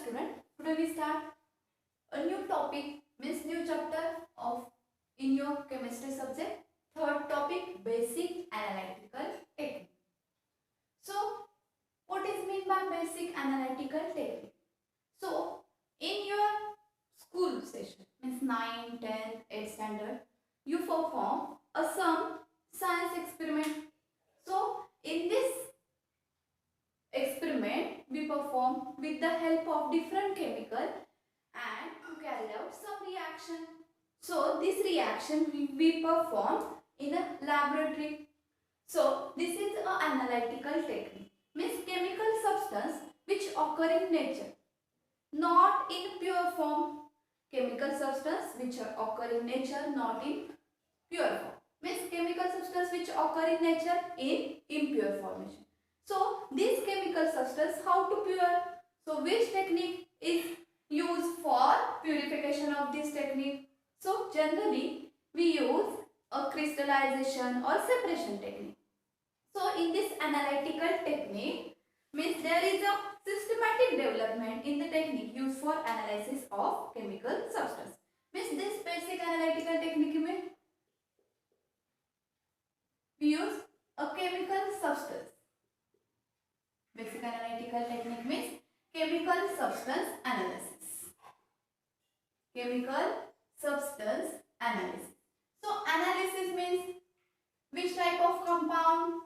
student. Today we start a new topic, means new chapter of in your chemistry subject. Third topic, basic analytical technique. So, what is meant by basic analytical technique? So, in your school session, means 9, 10, 8th standard, you perform a some science experiment. So, in this experiment we perform with the help of different chemical and to carry out some reaction. So this reaction we perform in a laboratory. So this is an analytical technique, means chemical substance which occur in nature, not in pure form. Chemical substance which occur in nature, not in pure form, means chemical substance which occur in nature in impure formation. So this chemical substance how to pure? So which technique is used for purification of this technique? So generally we use a crystallization or separation technique. So in this analytical technique, means there is a systematic development in the technique used for analysis of chemical substance. Means this basic analytical technique में we use a chemical substance. Basic analytical technique means chemical substance analysis. Chemical substance analysis. So analysis means which type of compound,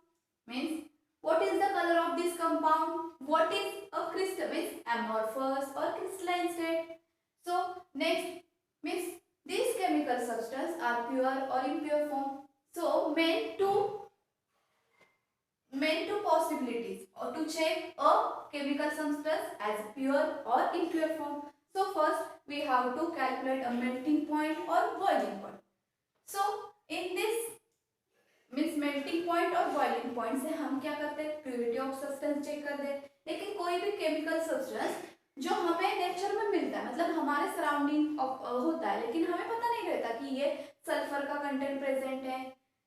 means what is the color of this compound, what is a crystal, means amorphous or crystalline state. So next means these chemical substances are pure or impure form. So main two possibilities or to check a chemical substance as pure or impure form. So first we have to calculate a melting point or boiling point. So in this means melting point और boiling point से हम क्या करते हैं, purity of substance check कर दे. लेकिन कोई भी केमिकल सब्सटेंस जो हमें नेचर में मिलता है, मतलब हमारे सराउंडिंग होता है, लेकिन हमें पता नहीं रहता कि ये सल्फर का कंटेंट प्रेजेंट है,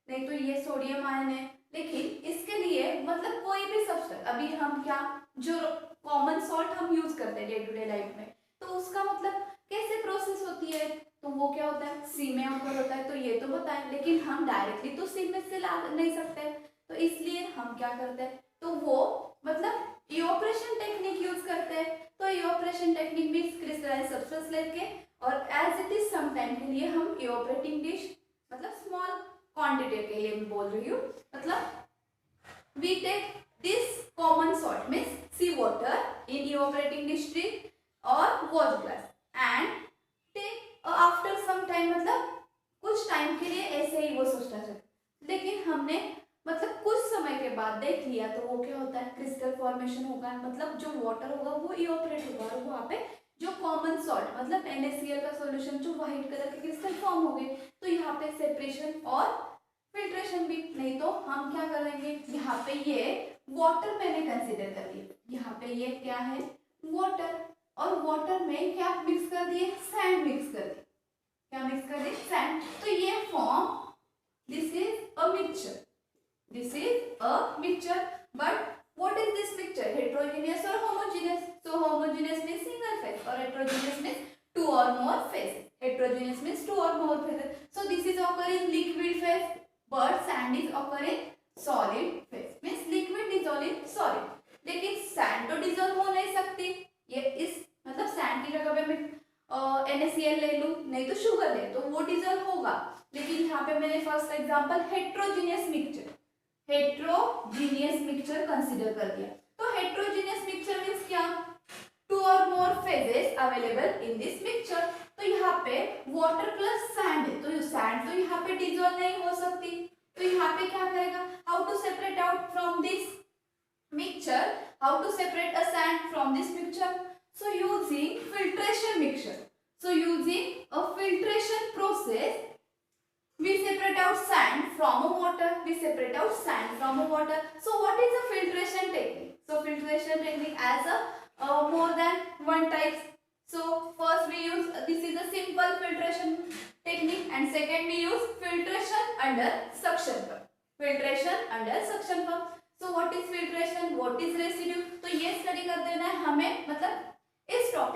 नहीं तो ये सोडियम आयन है. लेकिन इसके लिए मतलब कोई भी सब्सटेंस, अभी हम क्या जो कॉमन सॉल्ट हम यूज करते हैं डे टू डे लाइफ में, तो उसका मतलब कैसे प्रोसेस होती है, तो वो क्या होता है सी में ऑकर होता है, तो ये तो पता है, लेकिन हम डायरेक्टली तो सी में से ला नहीं सकते, तो इसलिए हम क्या करते हैं, तो वो मतलब इवोपरेशन टेक्निक यूज करते हैं. तो evaporation technique means crystallise substance लेके और as it is some time के लिए हम इवोपरेटिंग डिश, मतलब स्मॉल क्वांटिटी के लिए मैं बोल रही हूँ, मतलब we take this common salt means sea water in evaporating dish और wash glass and take after some time, मतलब कुछ टाइम के लिए ऐसे ही वो सब्सटेंस है, लेकिन हमने मतलब कुछ समय के बाद देख लिया तो वो क्या होता है क्रिस्टल फॉर्मेशन होगा, मतलब जो वाटर होगा वो इवोपरेट होगा और वहाँ पे जो कॉमन सॉल्ट मतलब NaCl का सॉल्यूशन जो व्हाइट कलर के क्रिस्टल फॉर्म हो गए, तो यहाँ पे सेपरेशन और फिल्ट्रेशन भी. नहीं तो हम क्या करेंगे, यहाँ पे ये वाटर मैंने कंसिडर कर लिया, यहाँ पे ये क्या है वाटर, और वाटर में क्या मिक्स कर दिए, सैंड मिक्स कर दिए. क्या मिक्स कर दिए, सैंड. तो ये form this is a mixture, this is a mixture, but what is this mixture, heterogeneous or homogeneous? So homogeneous means single phase or heterogeneous means two or more phases. Heterogeneous means two or more phases. So this is occur in liquid phase, but sand is occur in solid phase, means liquid dissolve in solid. लेकिन sand तो dissolve हो नहीं सकती, ये इस मतलब sand की जगह पे मैं NaCl ले लूँ, नहीं तो शुगर ले, तो वो dissolve होगा. लेकिन यहाँ पे मैंने first example heterogeneous mixture, heterogeneous mixture consider कर दिया. तो हेट्रोजीनियस मिक्सचर मींस क्या, टू और more phases available in this mixture. तो यहाँ पे वाटर प्लस सैंड है, तो सैंड तो यहाँ पे डिसॉल्व नहीं हो सकती, तो यहाँ पे क्या करेगा, how to separate out from this mixture, how to separate a sand from this mixture. So using filtration mixture, so using a filtration process we separate out sand from a water, we separate out sand from a water. So what is a filtration technique? So filtration technique as a more than one types. So first we use this is a simple filtration technique, and second we use filtration under suction pump. Filtration under suction pump. So what is filtration, what is residue, तो ये study कर देना है हमें, मतलब इस topic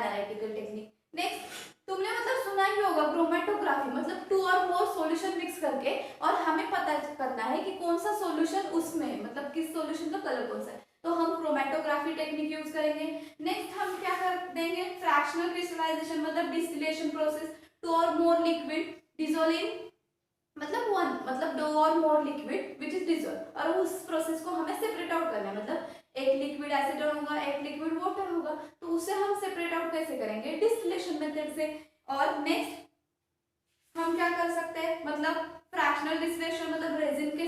analytical technique. Next तुमने मतलब सुना ही होगा क्रोमेटोग्राफी, मतलब 2 और मोर सॉल्यूशन मिक्स करके और हमें पता करना है कि कौन सा सॉल्यूशन उसमें है, मतलब किस सॉल्यूशन का कलर कौन सा है, तो हम क्रोमेटोग्राफी टेक्निक यूज करेंगे। नेक्स्ट हम क्या कर देंगे, फ्रैक्शनल क्रिस्टलाइजेशन मतलब डिस्टिलेशन प्रोसेस, 2 और मोर लिक्विड डिसॉल्व इन मतलब वन, मतलब 2 और मोर लिक्विड विच इज डिसॉल्व, और उस प्रोसेस को हमें सेपरेट आउट करना है, मतलब एक लिक्विड एसीटोन होगा, एक लिक्विड वाटर होगा, तो उसे हम सेपरेट आउट कैसे करेंगे, डिस्टिलेशन मेथड से। और नेक्स्ट हम क्या कर सकते हैं, मतलब फ्रैक्शनल डिस्टिलेशन मतलब रेजिन के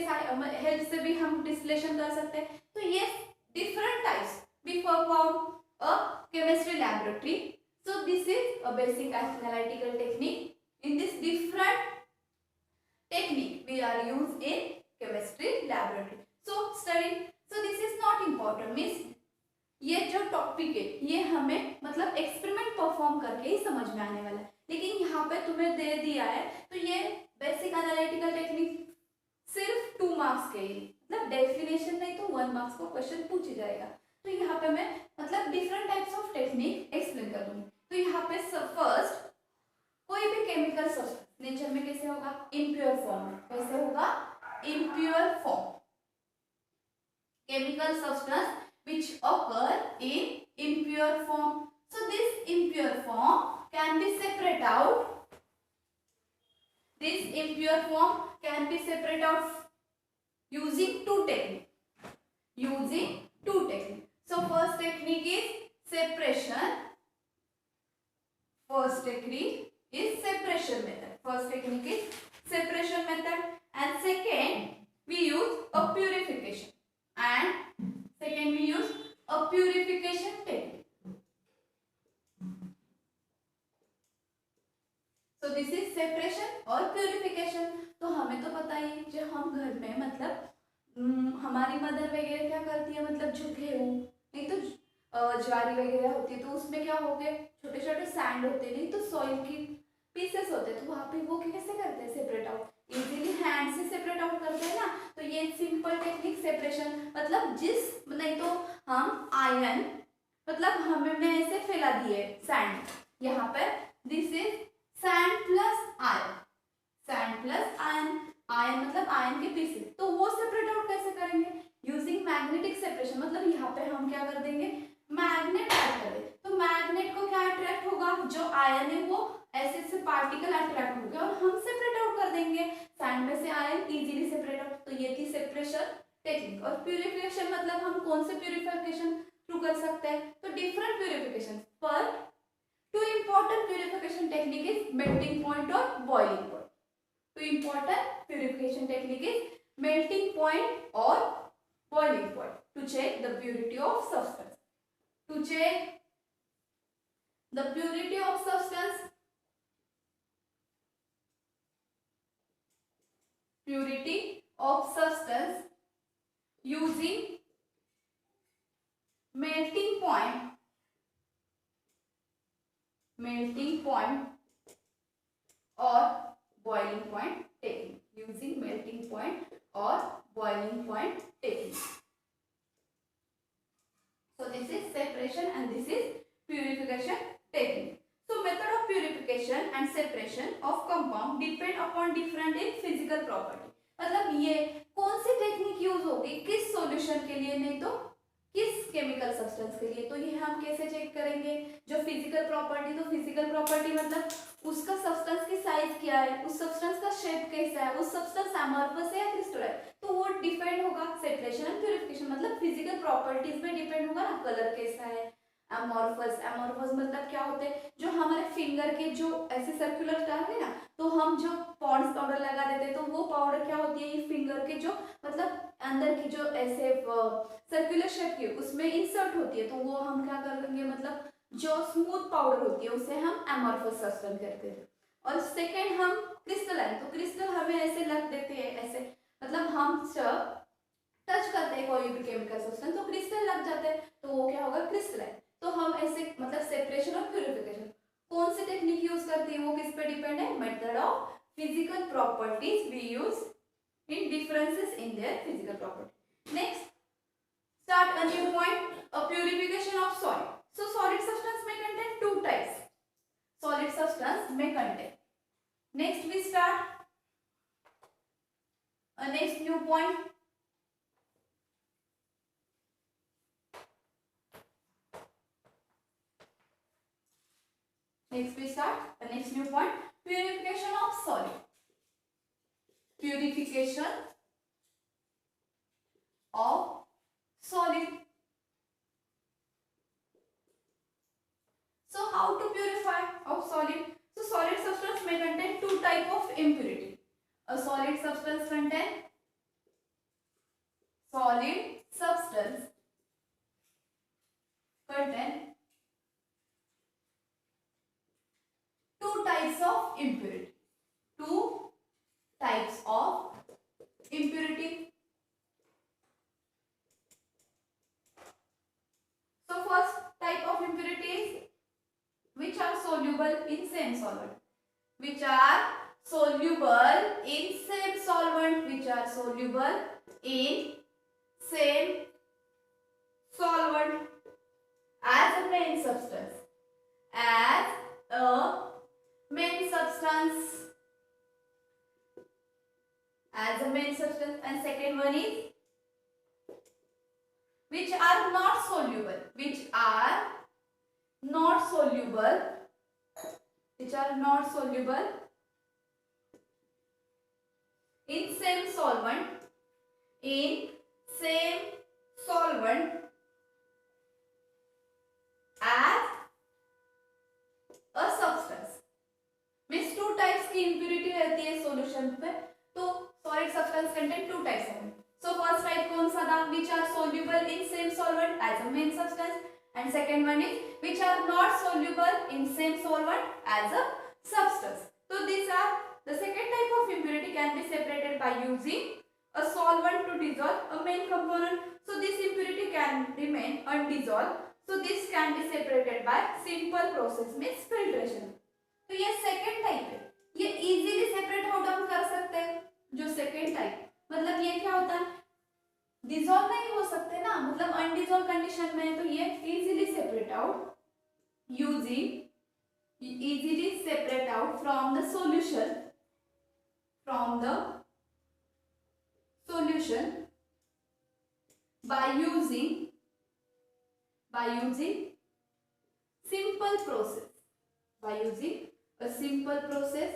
हेल्प से भी हम डिस्टिलेशन कर सकते हैं। तो ये different types we perform a chemistry laboratory, so this is a basic analytical technique. In this different technique we are used in chemistry laboratory. So study, so this is not important, means ये जो topic है ये हमें मतलब experiment perform करके ही समझ में आने वाला है, लेकिन यहाँ पे तुम्हें दे दिया है तो ये बेसिक एनालिटिकल टेक्निक सिर्फ 2 मार्क्स के लिए, मतलब डेफिनेशन नहीं तो 1 मार्क्स का क्वेश्चन पूछ जाएगा। तो यहाँ पे मैं मतलब different types of technique explain कर दूंगी। तो यहाँ पे फर्स्ट, कोई भी केमिकल सब्सटेंस नेचर में कैसे होगा, इम्प्योर फॉर्म में, कैसे होगा, impure form, chemical substance which occur in impure form. So this impure form can be separate out. This impure form can be separate out using 2 techniques. Using 2 techniques. So first technique is separation. First technique is separation method. First technique is separation method, and second we use a purification. And second we use a purification technique. So this is separation और purification. तो हमें तो पता ही जो हम घर में मतलब हमारी मदर वगैरह क्या करती है, मतलब जो गेहूँ नहीं तो ज्वारी वगैरह होती है, तो उसमें क्या हो गए छोटे छोटे सैंड होते हैं, नहीं तो सॉइल की पीसेस होते हैं, तो वहाँ पे वो कैसे करते हैं सेपरेट आउट, इजीली हैंड से सेपरेट आउट करते हैं ना। तो ये सिंपल टेक्निक सेपरेशन, मतलब जिस नहीं तो हम आयन मतलब हमने ऐसे फैला दिए सैंड, यहाँ पर this is sand plus ion, sand plus ion, ion मतलब आयन के पीसेस, तो वो सेपरेट आउट कैसे करेंगे, यूजिंग मैग्नेटिक सेपरेशन, मतलब यहाँ पे हम क्या कर देंगे, मैग्नेट ऐड कर देंगे, तो मैग्नेट को क्या अट्रैक्ट होगा, जो आयन है वो ऐसे से पार्टिकल अट्रैक्ट हो गया और हम सेपरेट आउट कर देंगे सैंड में से आयन, इजीली सेपरेट आउट। तो ये थी सेपरेशन टेक्निक। और प्यूरिफिकेशन मतलब हम कौन से प्यूरिफिकेशन थ्रू कर सकते हैं, तो डिफरेंट प्यूरिफिकेशन, पर 2 important purification technique is melting point or boiling point. 2 important purification technique is melting point or boiling point to check the purity of substance. To check the purity of substance, purity of substance using melting point or boiling point technique, using melting point or boiling point technique. So this is separation and this is purification technique. So method of purification and separation of compound depend upon different in physical property. मतलब ये कौन सी technique use होगी किस solution के लिए, नहीं तो किस केमिकल सब्सटेंस के लिए, तो ये हम कैसे चेक करेंगे, जो फिजिकल प्रॉपर्टी, तो फिजिकल प्रॉपर्टी मतलब उसका सब्सटेंस की साइज क्या है, उस सब्सटेंस का शेप कैसा है, उस सब्सटेंस अमॉर्फस है या क्रिस्टलाइन, तो वो डिपेंड होगा। सेपरेशन एंड प्यूरिफिकेशन मतलब फिजिकल प्रॉपर्टीज पे डिपेंड होगा ना, कलर कैसा है, अमॉर्फस, अमॉर्फस मतलब क्या होते हैं, जो हमारे फिंगर के जो ऐसे सर्कुलर स्टार है ना, तो हम जो पॉन्ड्स पाउडर लगा देते हैं, तो वो पाउडर क्या होती है, ये फिंगर के जो मतलब अंदर की जो ऐसे सर्कुलर शेप की उसमें इंसर्ट होती है, तो वो हम क्या कर लेंगे, मतलब जो स्मूथ पाउडर होती है उसे हम एमॉर्फस सब्सटेंस कहते हैं। और सेकेंड हम क्रिस्टलाइन, तो क्रिस्टल हमें ऐसे लग देते हैं, ऐसे मतलब हम जब टच करते हैं कोई भी केमिकल सब्सटेंस तो क्रिस्टल लग जाते हैं, तो वो क्या होगा, क्रिस्टलाइन। तो हम ऐसे मतलब सेपरेशन और प्यूरिफिकेशन कौन सी टेक्निक यूज करती है, वो किस पे डिपेंड है, method of physical properties we use in differences in their physical property. Next, start a new point, a purification of solid. So solid substance may contain 2 types. a next new point. Next we start the next new point, purification of solid. Purification of solid. So how to purify of solid? So solid substance may contain two type of impurity. A solid substance contain two types of impurity. Two types of impurity. So first type of impurity is which are soluble in same solvent. Which are soluble in same solvent. Which are soluble in same solvent as a main substance. As a main substance. As a main substance. And second one is which are not soluble. Which are not soluble. Which are not soluble in same solvent. In same solvent as a substance. Means two types की impurity रहती है solution पे. तो solid substance contain two types हैं. So first type कौन सा था? Which are soluble in same solvent as a main substance. And second one is which are not soluble in same solvent as a substance. So these are the second type of impurity can be separated by using a solvent to dissolve a main component. So this impurity can remain undissolved. So this can be separated by simple process means filtration. तो ये second type है. ये easily separate out हम कर सकते हैं. जो second type मतलब ये क्या होता है? डिसॉल्व नहीं हो सकते ना, मतलब अनडिसॉल्व कंडीशन में है. तो ये easily separate out using easily separate out from the solution by using simple process. By using a simple process.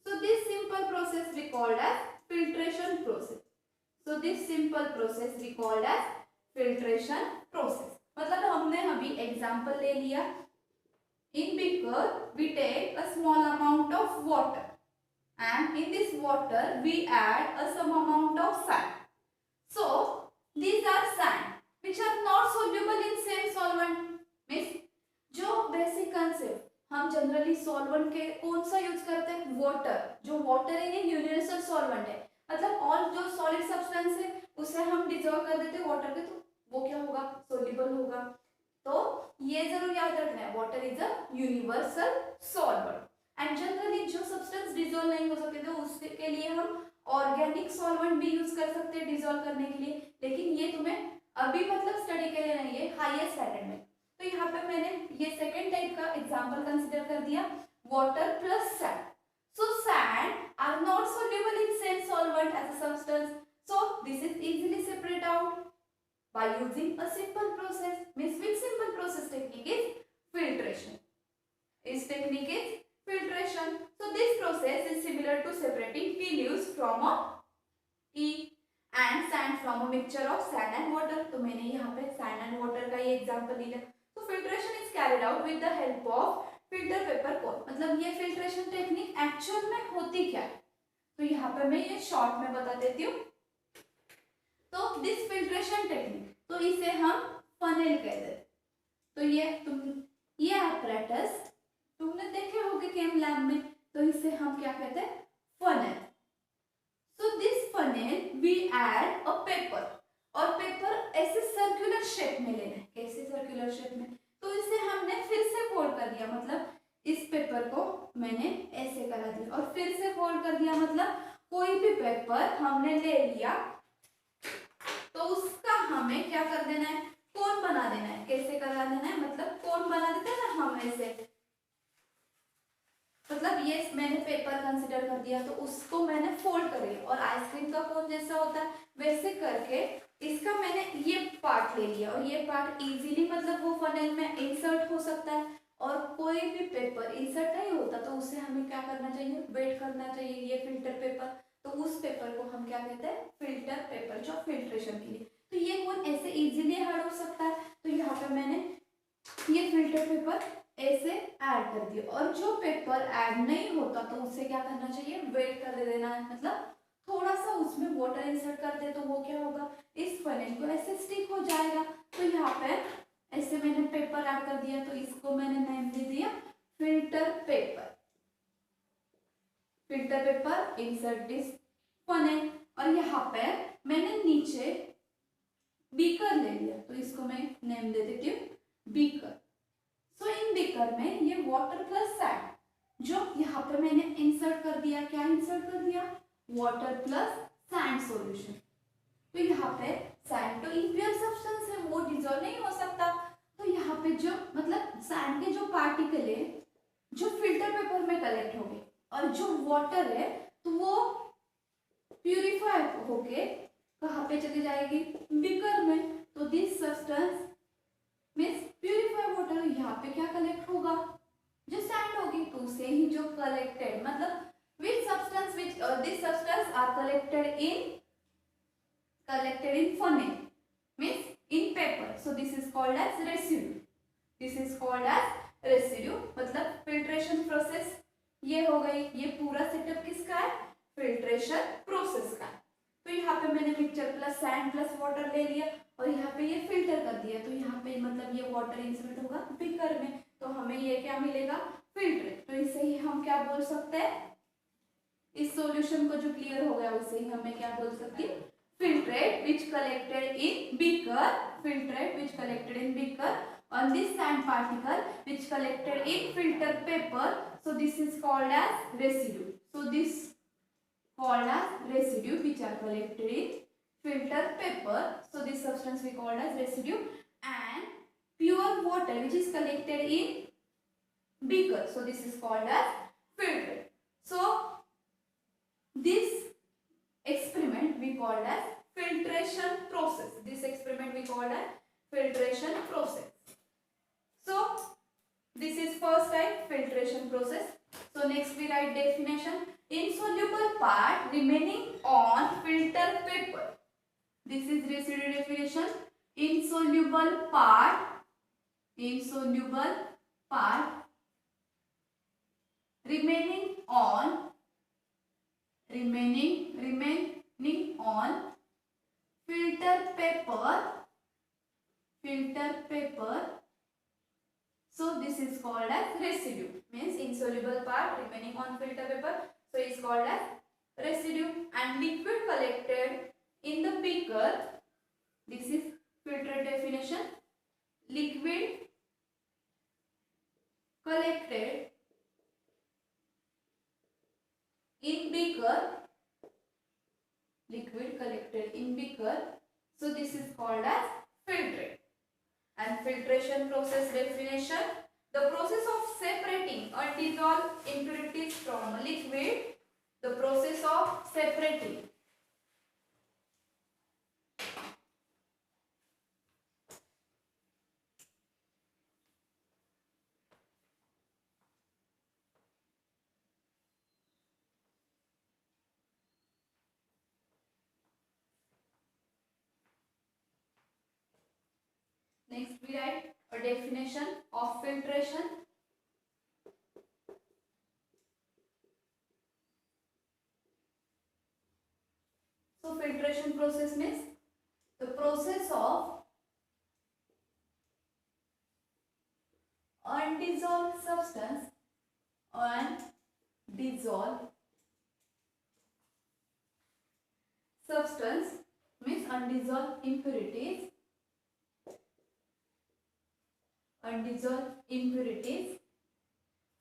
So this simple process we called as filtration process. So this simple process we called as filtration process. मतलब हमने अभी example ले लिया. In beaker we take a small amount of water and in this water we add a some amount of sand. So these are sand which are not soluble in same solvent. Means जो basic concept हम generally solvent के कौन सा use करते हैं? Water. जो water है ये यूनिवर्सल सॉल्वेंट है. मतलब ऑल जो सॉलिड सब्सटेंस है उसे हम डिसॉल्व कर देते हैं वाटर के, तो वो क्या होगा? सोल्यूबल होगा. तो ये जरूर याद रखना है, water is a universal solvent. And generally जो सब्सटेंस डिसॉल्व नहीं हो सकते थे उसके लिए हम ऑर्गेनिक सॉल्वेंट भी यूज कर सकते हैं डिसॉल्व करने के लिए. लेकिन ये तुम्हें अभी मतलब स्टडी के लिए नहीं है, हाईएस्ट स्टैंडर्ड में. तो यहाँ पे मैंने ये सेकेंड टाइप का एग्जाम्पल कंसिडर कर दिया, water plus sand. So sand are not soluble in same solvent as a substance. So this is easily separate out by using a simple process. Means which simple process technique is filtration. This technique is filtration. So this process is similar to separating tea leaves from a tea and sand from a mixture of sand and water. तो मैंने यहाँ पे sand and water का ये example लिया. So filtration is carried out with the help of filter paper cone. मतलब ये filtration technique actual में होती क्या है? तो यहाँ पे मैं ये short में बता देती हूँ. तो दिस फिल्ट्रेशन टेक्निक, तो इसे हम फनेल कहते हैं. तो ये apparatus तुमने देखे होंगे केम लैब में, तो इसे हम क्या कहते हैं? Funnel. So this funnel we add a paper, और पेपर ऐसे सर्कुलर शेप में लेना है. कैसे सर्कुलर शेप में? तो इसे हमने फिर से फोल्ड कर दिया. मतलब इस पेपर को मैंने ऐसे करा दिया और फिर से फोल्ड कर दिया. मतलब कोई भी पेपर हमने ले लिया तो उसका हमें क्या कर देना है? कोन बना देना है. कैसे करा देना है? मतलब कोन बना देते हैं ना हम ऐसे. मतलब ये मैंने पेपर कंसीडर कर दिया तो उसको मैंने फोल्ड कर लिया और आइसक्रीम का कोन जैसा होता है वैसे करके इसका मैंने ये पार्ट ले लिया और ये पार्ट इजीली मतलब वो फनेल में इंसर्ट हो सकता है और कोई भी पेपर इंसर्ट नहीं होता तो उसे हमें क्या करना चाहिए, वेट करना चाहिए। ये फिल्टर पेपर, तो उस पेपर को हम क्या कहते हैं, फिल्टर पेपर, जो फिल्ट्रेशन के लिए। तो ये कोन ऐसे इजीली हट हो सकता है, तो यहाँ पे मैंने ये फिल्टर पेपर ऐसे ऐड कर दिया। और जो पेपर ऐड नहीं होता तो उसे क्या करना चाहिए, वेट कर देना है, मतलब थोड़ा सा उसमें वाटर इंसर्ट कर दे तो वो क्या होगा, इस फनेल को ऐसे स्टिक हो जाएगा। तो यहाँ पे ऐसे मैंने पेपर ऐड कर दिया तो इसको मैंने नेम दे दिया filter paper. Filter paper insert this funnel. और यहाँ पे मैंने नीचे बीकर ले लिया तो इसको मैं नेम दे देती हूँ बीकर। सो इन बीकर में ये वाटर प्लस सैंड जो यहाँ पे मैंने इंसर्ट कर दिया, क्या इंसर्ट कर दिया, वाटर प्लस सैंड सॉल्यूशन। तो यहाँ पे सैंड तो इम्प्योर सब्सटेंस है, वो डिसॉल्व नहीं हो सकता। तो यहाँ पे जो मतलब सैंड के जो पार्टिकल है जो फिल्टर पेपर में कलेक्ट हो गए और जो वाटर है तो वो प्यूरिफाई होके कहाँ पे चली जाएगी, बीकर में। तो this substance means purify water यहाँ पे क्या कलेक्ट होगा, जो सैंड होगी, तो उसे ही जो कलेक्टेड मतलब which substance which this substance are collected in funnel means in paper, so this is called as residue. This is called as residue मतलब फिल्ट्रेशन प्रोसेस ये हो गई। ये पूरा सेटअप किसका है, फिल्ट्रेशन प्रोसेस का है। तो यहाँ पे मैंने mixture plus sand plus water ले लिया और यहाँ पे ये फिल्टर कर दिया। तो यहाँ पे मतलब ये वाटर इंसर्ट होगा बीकर में, तो हमें ये क्या मिलेगा, फिल्ट्रेट। तो इसे ही हम क्या बोल सकते हैं, इस सॉल्यूशन को जो क्लियर हो गया उसे ही हमें क्या बोल सकते हैं, filtrate which collected in beaker, filtrate which collected in beaker on this sand particle which collected in filter paper, so this is called as residue. So this called as residue which are collected in filter paper, so this substance we called as residue. And pure water which is collected in beaker, so this is called as filtrate. So this experiment we called as filtration process. This experiment we called as filtration process. So this is first type, filtration process. So next we write definition. Insoluble part remaining on filter paper. This is residue definition. Insoluble part remaining on filter paper, so this is called as residue, means insoluble part remaining on filter paper, so it is called as residue. And liquid collected in the beaker, this is filter definition. Liquid collected in beaker, so this is called as filtrate. And filtration process definition, the process of separating undissolved impurities from a liquid, the process of separating next we write a definition of filtration. So filtration process means the process of undissolved substance means undissolved impurities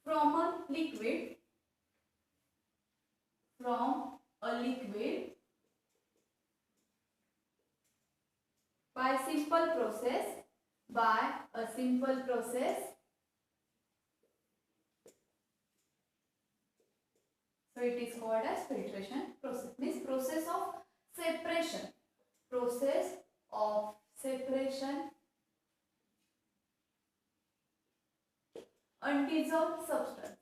from a liquid by a simple process it is called as filtration process. Means process of separation. Process of separation undissolved substance.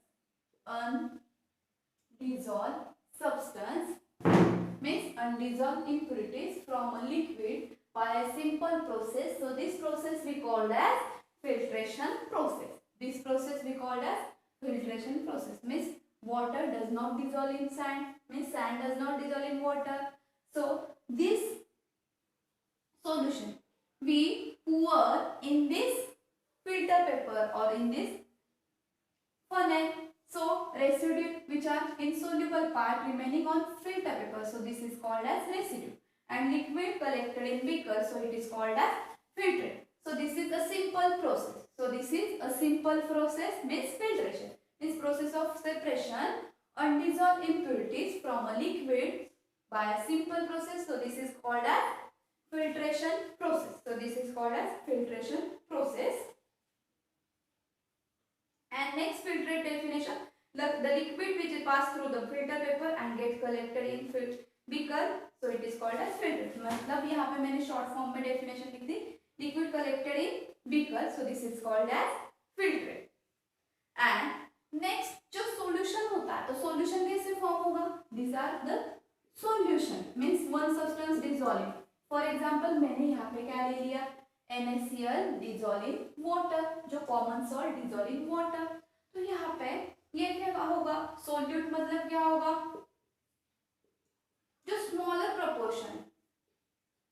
Undissolved substance means undissolved impurities from a liquid by a simple process. So this process we called as filtration process. This process we called as filtration process. Means water does not dissolve in sand. Means sand does not dissolve in water. So this solution we pour in this filter paper or in this funnel. So residue which are insoluble part remaining on filter paper. So this is called as residue. And liquid collected in beaker. So it is called as filtrate. So this is a simple process. So this is a simple process means filtration. This process of separation undissolved impurities from a liquid by a simple process. So this is called as filtration process. So this is called as filtration process. And next filtrate definition, the liquid which pass through the filter paper and get collected in beaker, so it is called as filtrate. मतलब यहाँ पे मैंने short form में definition लिख दी, liquid collected in beaker, so this is called as filtrate. And next जो solution होता है, तो solution कैसे form होगा? These are the solution, means one substance dissolving. For example मैंने यहाँ पे क्या ले लिया? NaCl dissolve in water, जो common salt dissolve in water. तो यहाँ पे ये क्या होगा? Solute मतलब क्या होगा? जो smaller proportion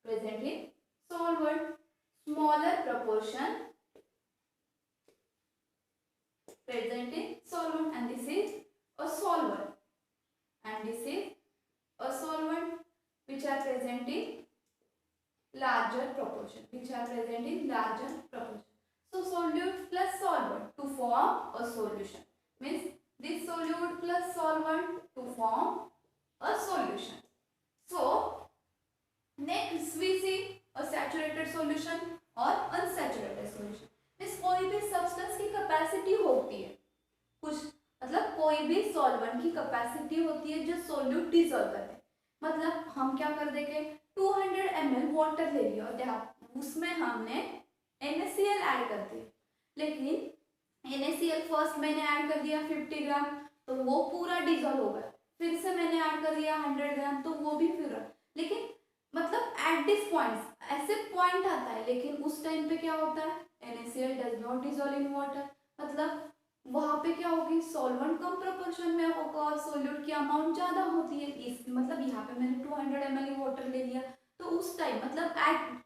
present in solvent, smaller proportion present in solvent, and this is a solvent, and this is a solvent which are present in larger proportion, which are present in larger proportion. So solute plus solvent to form a solution, means this solute plus solvent to form a solution. So next we see a saturated solution or unsaturated solution. means कोई भी substance की capacity होती है, कुछ मतलब कोई भी solvent की capacity होती है जो solute dissolve करते हैं. मतलब हम क्या कर देंगे, 200 ml वाटर ले लिया और उसमें हमने NaCl ऐड कर दिया, लेकिन NaCl फर्स्ट मैंने ऐड कर दिया 50 ग्राम, तो वो पूरा डिजोल्व हो गया. फिर से मैंने ऐड कर दिया 100 ग्राम, तो वो भी फिर, लेकिन मतलब एट दिस पॉइंट ऐसे पॉइंट आता है, लेकिन उस टाइम पे क्या होता है, NaCl does not dissolve in water. मतलब वहां पे क्या होगी, सॉल्वेंट कम प्रोपोर्शन में होगा और सोल्यूट की अमाउंट ज्यादा होती है. इस मतलब यहाँ पे मैंने 200 ml वाटर ले लिया, तो उस टाइम मतलब एट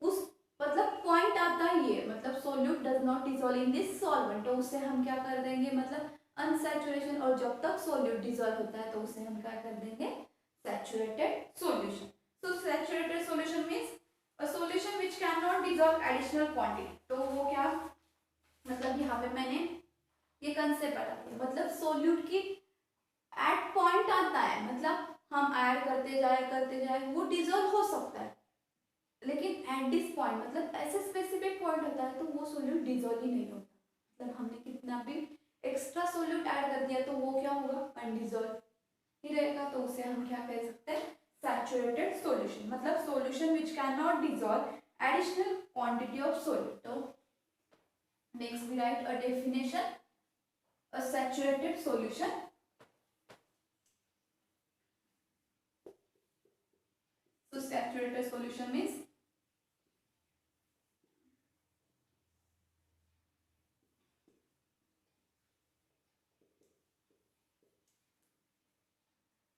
उस मतलब पॉइंट आता है ये, मतलब solute does not dissolve in this solvent, तो उससे हम क्या कर देंगे, मतलब अनसैचुरेशन. और जब तक सोल्यूट डिसॉल्व होता है तो उसे हम क्या कर देंगे, saturated solution. So saturated solution means a solution which can not dissolve additional quantity. तो वो क्या, मतलब यहाँ पे मैंने ये कंसेप्ट बता दिया, मतलब सोल्यूट की एट पॉइंट आता है, मतलब हम ऐड करते जाए वो डिसॉल्व हो सकता है, लेकिन एट दिस पॉइंट मतलब ऐसे स्पेसिफिक पॉइंट होता है तो वो सोल्यूट डिसॉल्व ही नहीं होता. मतलब हमने कितना भी एक्स्ट्रा सोल्यूट ऐड कर दिया तो वो क्या होगा, अनडिसॉल्व ही रहेगा. तो उसे हम क्या कह सकते हैं, सैचुरेटेड सॉल्यूशन. मतलब solution which can not dissolve additional quantity of solute. तो next we write a definition, a saturated solution. So saturated solution means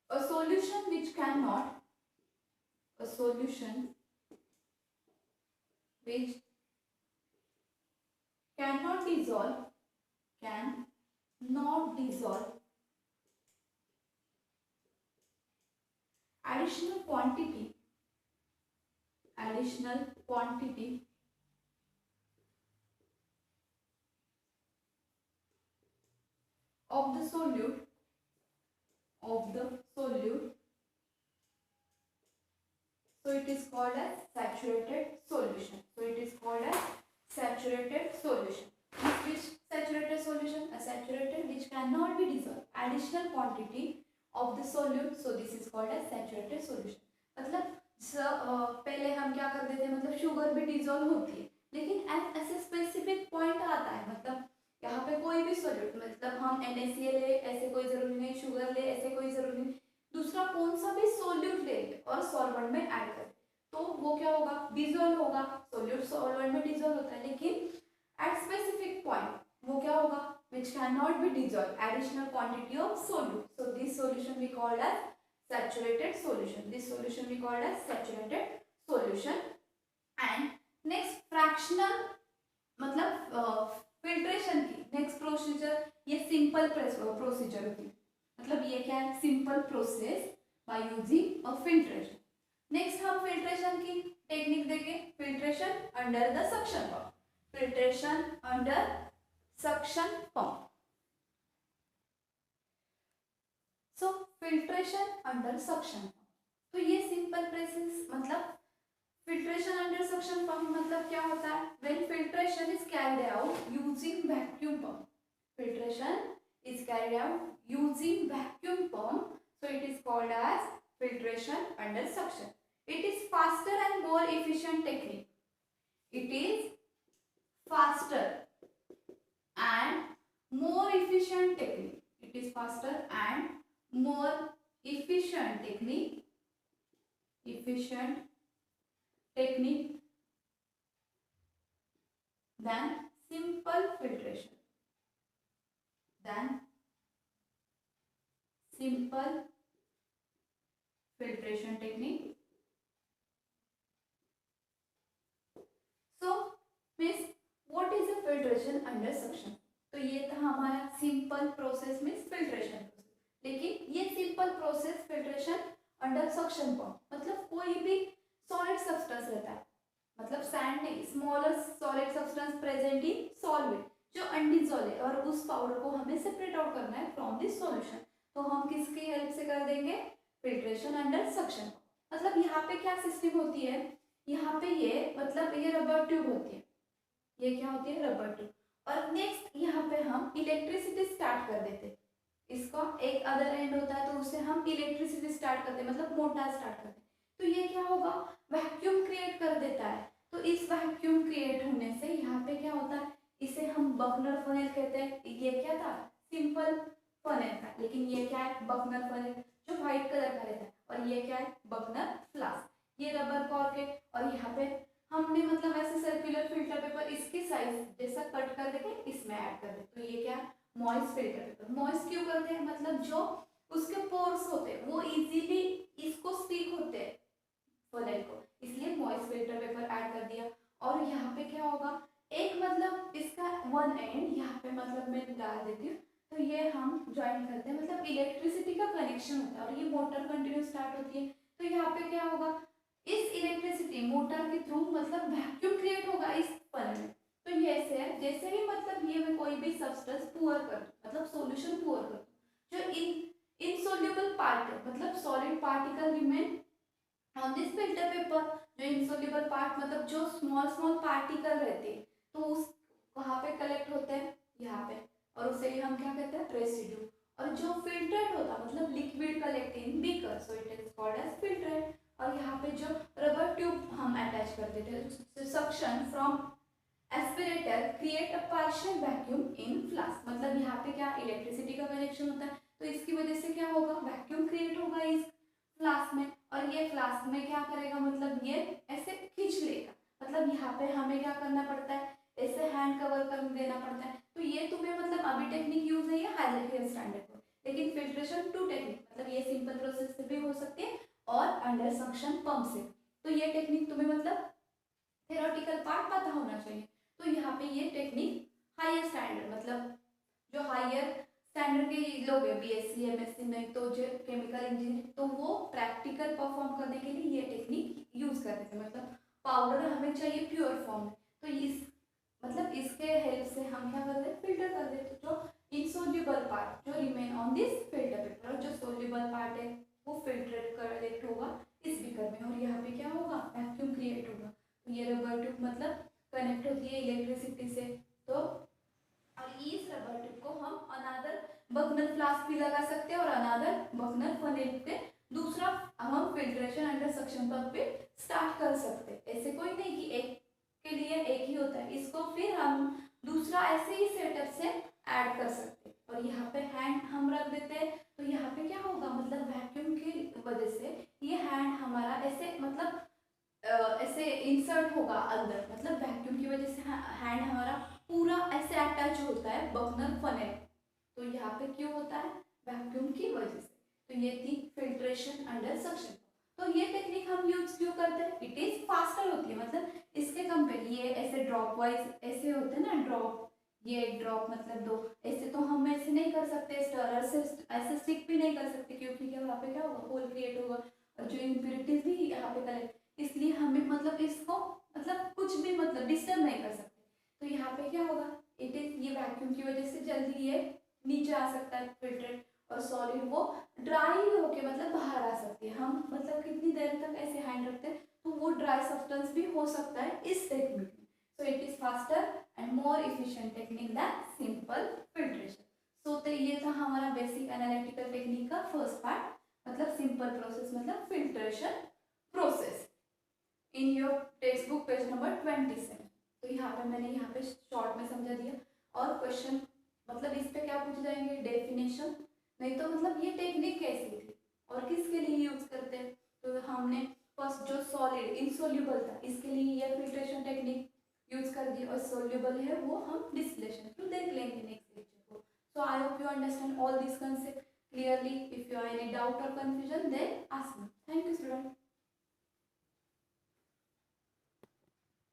a solution which cannot, a solution which cannot dissolve, can not dissolve additional quantity of the solute so it is called as saturated solution. So it is called as saturated solution. Which saturated solution, a saturated which cannot be dissolved additional quantity of the solute, so this is called as saturated solution. मतलब पहले हम क्या करते थे, मतलब sugar भी dissolve होती है, लेकिन ऐसे स्पेसिफिक पॉइंट आता है, मतलब यहाँ पे कोई भी सोल्यूट, मतलब हम NaCl ले ऐसे कोई जरूरी नहीं, शुगर ले ऐसे कोई जरूरी नहीं, दूसरा कौन सा भी सोल्यूट ले और सॉल्वेंट में ऐड करें तो वो क्या होगा, डिजोल्व होगा। सोल्यूट सॉल्वेंट में डिजोल्व होता है, लेकिन एट स्पेसिफिक पॉइंट वो क्या होगा, which cannot be dissolved, additional quantity of solute, so this solution we called as saturated solution, this solution we called as saturated solution. And next fractional, मतलब filtration की next procedure, ये simple procedure होती है, मतलब ये क्या है, simple process by using a filtration. Next हम फिल्ट्रेशन की टेक्निक देखें, filtration under the suction pump, filtration under suction pump. So filtration under suction pump, तो ये सिंपल प्रोसेस, मतलब फिल्ट्रेशन अंडर सक्शन पंप मतलब क्या होता है, when filtration is carried out using vacuum pump, filtration is carried out using vacuum pump, so it is called as filtration under suction. It is faster and more efficient technique. It is faster and more efficient technique. It is faster and more efficient technique. Efficient technique than simple filtration. Than simple filtration technique. So, miss, what is a filtration under suction? तो ये था हमारा simple process means filtration process, लेकिन ये simple process filtration under suction pump, मतलब कोई भी solid substance रहता है, मतलब सैंड नहीं, smaller solid substance present in solvent जो अनडिसॉल्व है, और उस पाउडर को हमें सेपरेट आउट करना है फ्रॉम दिस सॉल्यूशन, तो हम किसकी हेल्प से कर देंगे, फिल्ट्रेशन अंडर सक्शन। मतलब यहाँ पे क्या सिस्टम होती है, यहाँ पे ये मतलब ये रबर ट्यूब होती है, ये क्या होती है, रबर ट्यूब, और नेक्स्ट यहाँ पे हम इलेक्ट्रिसिटी स्टार्ट कर देते हैं, इसका एक अदर एंड होता है तो उससे हम इलेक्ट्रिसिटी स्टार्ट करते हैं, मतलब मोटर स्टार्ट करते हैं, तो ये क्या होगा, वैक्यूम क्रिएट कर देता है, तो इस वैक्यूम क्रिएट होने से यहाँ पे क्या होता है, इसे हम बर्नर फनेल कहते हैं। ये क्या था, सिंपल फनेल था, लेकिन ये क्या है, बर्नर फनेल जो व्हाइट कलर का रहता है, और ये क्या है, बर्नर फ्लास्क, ये रबर कॉर्क है, और यहाँ पे हमने मतलब ऐसे सर्कुलर फिल्टर पेपर इसकी साइज जैसा कट कर देके इसमें ऐड कर दे, तो ये क्या, मॉइस्ट फिल्टर पेपर। मॉइस्ट क्यों करते हैं, मतलब जो उसके पोर्स होते हैं वो इजीली इसको स्टिक होते हैं फनेल को, इसलिए मॉइस्ट फिल्टर पेपर ऐड कर दिया। और यहाँ पे क्या होगा, एक मतलब इसका वन एंड यहाँ पे मतलब मैं डाल देती हूँ, तो ये हम ज्वाइन करते हैं, मतलब इलेक्ट्रिसिटी का कनेक्शन होता है, और ये मोटर कंटिन्यू स्टार्ट होती है, तो यहाँ पे क्या होगा, इस इलेक्ट्रिसिटी मोटर के थ्रू मतलब वैक्यूम क्रिएट होगा इस फनेल में, तो ये ऐसे है जैसे ही मतलब ये मैं कोई भी सब्सटेंस पुअर कर, मतलब सॉल्यूशन पुअर कर, जो इनसोल्यूबल पार्ट मतलब solid particle remain on this filter paper, जो इनसोल्यूबल पार्ट मतलब जो स्मॉल स्मॉल पार्टिकल रहते हैं तो उस वहाँ पे कलेक्ट होते हैं यहाँ पे, और उसे हम क्या कहते हैं, रेसिड्यू, और जो फिल्टर्ड होता मतलब liquid collect in beaker, so it is called as filtered. और यहाँ पे जो रबर ट्यूब हम अटैच कर देते हैं, suction from aspirator create a partial vacuum in flask, मतलब यहाँ पे क्या इलेक्ट्रिसिटी का कनेक्शन होता है, तो इसकी वजह से क्या होगा, वैक्यूम क्रिएट होगा इस फ्लास्क में, और ये फ्लास्क में क्या करेगा, मतलब ये ऐसे खींच लेगा, मतलब यहाँ पे हमें क्या करना पड़ता है, ऐसे हैंड कवर कर देना पड़ता है, तो ये तुम्हें मतलब अभी टेक्निक यूज है ये हायर स्टैंडर्ड में, लेकिन फिल्ट्रेशन टू टेक्निक, मतलब ये सिंपल प्रोसेस से भी हो सकती है और अंडर सक्शन पंप से, तो ये टेक्निक तुम्हें मतलब थ्योरेटिकल पार्ट पता होना चाहिए। तो यहाँ पे ये टेक्निक हायर स्टैंडर्ड, मतलब जो हायर स्टैंडर्ड के लोग हैं BSc MSc में, तो जो केमिकल इंजीनियर, तो वो प्रैक्टिकल परफॉर्म करने के लिए ये टेक्निक यूज करते हैं, मतलब पाउडर हमें चाहिए प्योर फॉर्म में, तो इस मतलब इसके हेल्प से हम क्या करते हैं, फिल्टर कर देते हैं जो इनसोल्यूबल पार्ट जो remain on this filter paper, और जो सोल्यूबल पार्ट है वो फिल्ट्रेट कलेक्ट होगा इस बीकर में, और यहाँ पे क्या होगा, वैक्यूम क्रिएट होगा, तो ये रबर ट्यूब मतलब कनेक्ट होती है इलेक्ट्रिसिटी से, तो और इस रबर ट्यूब को हम अनदर बकनल फ्लास्क भी लगा सकते हैं और अनादर बकनल फनेल पे दूसरा हम फिल्ट्रेशन अंडर सक्शन पंप पे स्टार्ट कर सकते हैं। ऐसे कोई नहीं कि एक के लिए एक ही होता है, इसको फिर हम दूसरा ऐसे ही सेटअप से ऐड कर सकते हैं। और यहाँ पे हैंड हम रख देते हैं, तो यहाँ पे क्या होगा, मतलब वैक्यूम की वजह से ये हैंड हमारा ऐसे मतलब ऐसे इंसर्ट होगा अंदर, मतलब वैक्यूम की वजह से हैंड हमारा पूरा ऐसे अटैच होता है बकनल फनेल। तो यहाँ पे क्यों होता है, वैक्यूम की वजह से। तो ये थी फिल्ट्रेशन अंडर सक्शन। तो ये टेक्निक हम यूज क्यों करते हैं, इट इज फास्टर होती है, मतलब इसके कंपेयर ये ऐसे ड्रॉप वाइज ऐसे होते हैं ना, ड्रॉप ये एक ड्रॉप मतलब दो, ऐसे तो हम ऐसे नहीं कर सकते, स्टरर से ऐसे स्टिक भी नहीं कर सकते, क्योंकि क्या वहाँ पे क्या होगा, होल क्रिएट होगा और जो इम्प्योरिटीज भी यहाँ पे कलेक्ट, इसलिए हमें मतलब इसको मतलब कुछ भी मतलब डिस्टर्ब नहीं कर सकते। तो यहाँ पे क्या होगा, इट इज ये वैक्यूम की वजह से जल्दी ये नीचे आ सकता है फिल्ट्रेट, और सॉलिड वो ड्राई होके मतलब बाहर आ सकती है। हम मतलब कितनी देर तक ऐसे हैंड रखते हैं तो वो ड्राई सब्सटेंस भी हो सकता है इस टेक्निक में। So it is faster and more efficient technique than simple filtration. So तो ये था हमारा बेसिक एनालिटिकल टेक्निक का फर्स्ट पार्ट, मतलब सिंपल प्रोसेस मतलब filtration process in your text book page number 27। तो यहाँ पे मैंने यहाँ पे शॉर्ट में समझा दिया। और क्वेश्चन मतलब इस पे क्या पूछ जाएंगे, डेफिनेशन, नहीं तो मतलब ये टेक्निक कैसी थी और किसके लिए यूज करते हैं। तो हमने फर्स्ट जो सॉलिड इनसोल्यूबल था इसके लिए ये फिल्ट्रेशन टेक्निक यूज कर दी, और सोल्यूबल है वो हम डिस्टिलेशन थ्रू देख लेंगे नेक्स्ट लेक्चर को। So I hope you understand all this concept clearly. If you have any doubt or confusion, then ask me. Thank you, student.